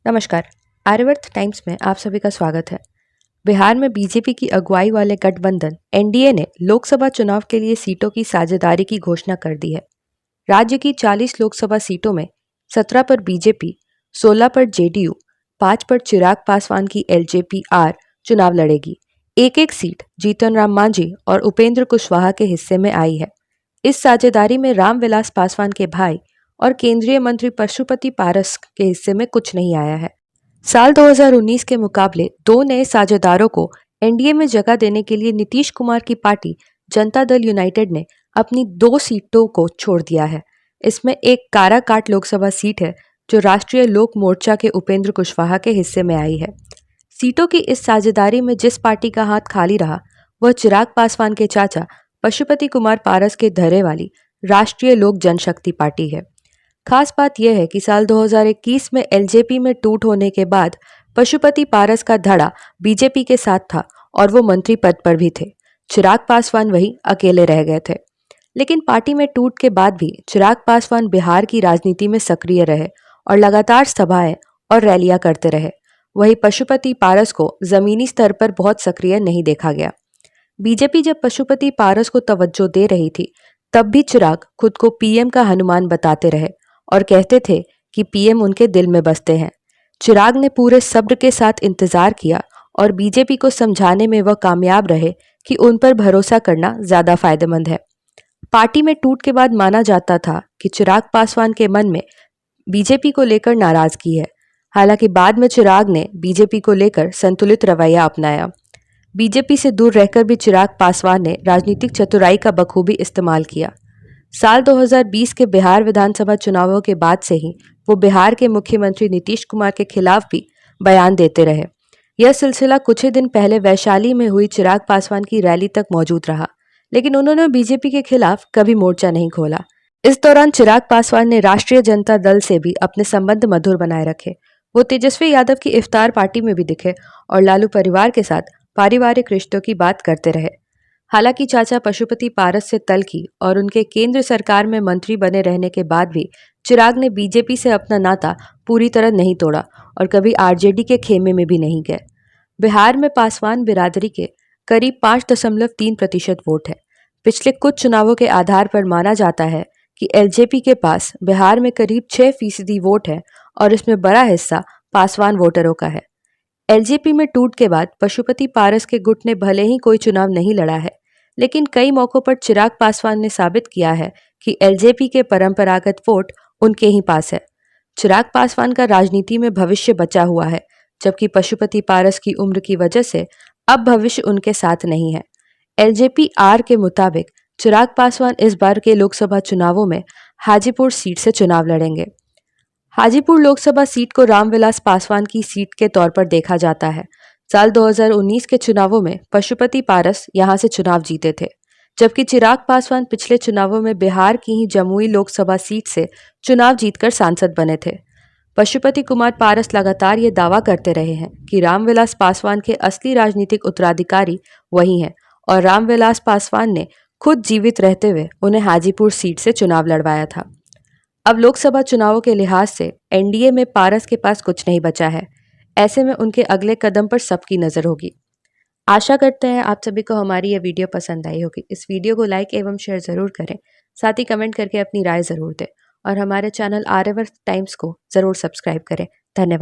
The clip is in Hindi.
नमस्कार। आर्यवर्त टाइम्स में आप सभी का स्वागत है। बिहार में बीजेपी की अगुवाई वाले गठबंधन एनडीए ने लोकसभा चुनाव के लिए सीटों की साझेदारी की घोषणा कर दी है। राज्य की 40 लोकसभा सीटों में 17 पर बीजेपी, 16 पर जेडीयू, 5 पर चिराग पासवान की एलजेपी-आर चुनाव लड़ेगी। एक एक सीट जीतन राम मांझी और उपेंद्र कुशवाहा के हिस्से में आई है। इस साझेदारी में रामविलास पासवान के भाई और केंद्रीय मंत्री पशुपति पारस के हिस्से में कुछ नहीं आया है। साल 2019 के मुकाबले दो नए साझेदारों को एनडीए में जगह देने के लिए नीतीश कुमार की पार्टी जनता दल यूनाइटेड ने अपनी 2 सीटों को छोड़ दिया है। इसमें एक काराकाट लोकसभा सीट है जो राष्ट्रीय लोक मोर्चा के उपेंद्र कुशवाहा के हिस्से में आई है। सीटों की इस साझेदारी में जिस पार्टी का हाथ खाली रहा वह चिराग पासवान के चाचा पशुपति कुमार पारस के धरे वाली राष्ट्रीय लोक जनशक्ति पार्टी है। खास बात यह है कि साल 2021 में एलजेपी में टूट होने के बाद पशुपति पारस का धड़ा बीजेपी के साथ था और वो मंत्री पद पर भी थे। चिराग पासवान वहीं अकेले रह गए थे। लेकिन पार्टी में टूट के बाद भी चिराग पासवान बिहार की राजनीति में सक्रिय रहे और लगातार सभाएं और रैलियां करते रहे। वहीं पशुपति पारस को जमीनी स्तर पर बहुत सक्रिय नहीं देखा गया। बीजेपी जब पशुपति पारस को तवज्जो दे रही थी तब भी चिराग खुद को पीएम का हनुमान बताते रहे और कहते थे कि पीएम उनके दिल में बसते हैं। चिराग ने पूरे सब्र के साथ इंतजार किया और बीजेपी को समझाने में वह कामयाब रहे कि उन पर भरोसा करना ज्यादा फायदेमंद है। पार्टी में टूट के बाद माना जाता था कि चिराग पासवान के मन में बीजेपी को लेकर नाराजगी है। हालांकि बाद में चिराग ने बीजेपी को लेकर संतुलित रवैया अपनाया। बीजेपी से दूर रहकर भी चिराग पासवान ने राजनीतिक चतुराई का बखूबी इस्तेमाल किया। साल 2020 के बिहार विधानसभा चुनावों के बाद से ही वो बिहार के मुख्यमंत्री नीतीश कुमार के खिलाफ भी बयान देते रहे। यह सिलसिला कुछ ही दिन पहले वैशाली में हुई चिराग पासवान की रैली तक मौजूद रहा, लेकिन उन्होंने बीजेपी के खिलाफ कभी मोर्चा नहीं खोला। इस दौरान चिराग पासवान ने राष्ट्रीय जनता दल से भी अपने संबंध मधुर बनाए रखे। वो तेजस्वी यादव की इफ्तार पार्टी में भी दिखे और लालू परिवार के साथ पारिवारिक रिश्तों की बात करते रहे। हालांकि चाचा पशुपति पारस से तल्खी और उनके केंद्र सरकार में मंत्री बने रहने के बाद भी चिराग ने बीजेपी से अपना नाता पूरी तरह नहीं तोड़ा और कभी आरजेडी के खेमे में भी नहीं गए। बिहार में पासवान बिरादरी के करीब 5.3% वोट है। पिछले कुछ चुनावों के आधार पर माना जाता है कि एलजेपी के पास बिहार में करीब 6% वोट है और इसमें बड़ा हिस्सा पासवान वोटरों का है। एलजेपी में टूट के बाद पशुपति पारस के गुट ने भले ही कोई चुनाव नहीं लड़ा है, लेकिन कई मौकों पर चिराग पासवान ने साबित किया है कि एलजेपी के परंपरागत वोट उनके ही पास है। चिराग पासवान का राजनीति में भविष्य बचा हुआ है, जबकि पशुपति पारस की उम्र की वजह से अब भविष्य उनके साथ नहीं है। एलजेपी-आर के मुताबिक चिराग पासवान इस बार के लोकसभा चुनावों में हाजीपुर सीट से चुनाव लड़ेंगे। हाजीपुर लोकसभा सीट को रामविलास पासवान की सीट के तौर पर देखा जाता है। साल 2019 के चुनावों में पशुपति पारस यहां से चुनाव जीते थे, जबकि चिराग पासवान पिछले चुनावों में बिहार की ही जमुई लोकसभा सीट से चुनाव जीतकर सांसद बने थे। पशुपति कुमार पारस लगातार ये दावा करते रहे हैं कि रामविलास पासवान के असली राजनीतिक उत्तराधिकारी वही हैं और रामविलास पासवान ने खुद जीवित रहते हुए उन्हें हाजीपुर सीट से चुनाव लड़वाया था। अब लोकसभा चुनावों के लिहाज से एनडीए में पारस के पास कुछ नहीं बचा है। ऐसे में उनके अगले कदम पर सबकी नजर होगी। आशा करते हैं आप सभी को हमारी यह वीडियो पसंद आई होगी। इस वीडियो को लाइक एवं शेयर जरूर करें, साथ ही कमेंट करके अपनी राय जरूर दें और हमारे चैनल आर्यवर्त टाइम्स को जरूर सब्सक्राइब करें। धन्यवाद।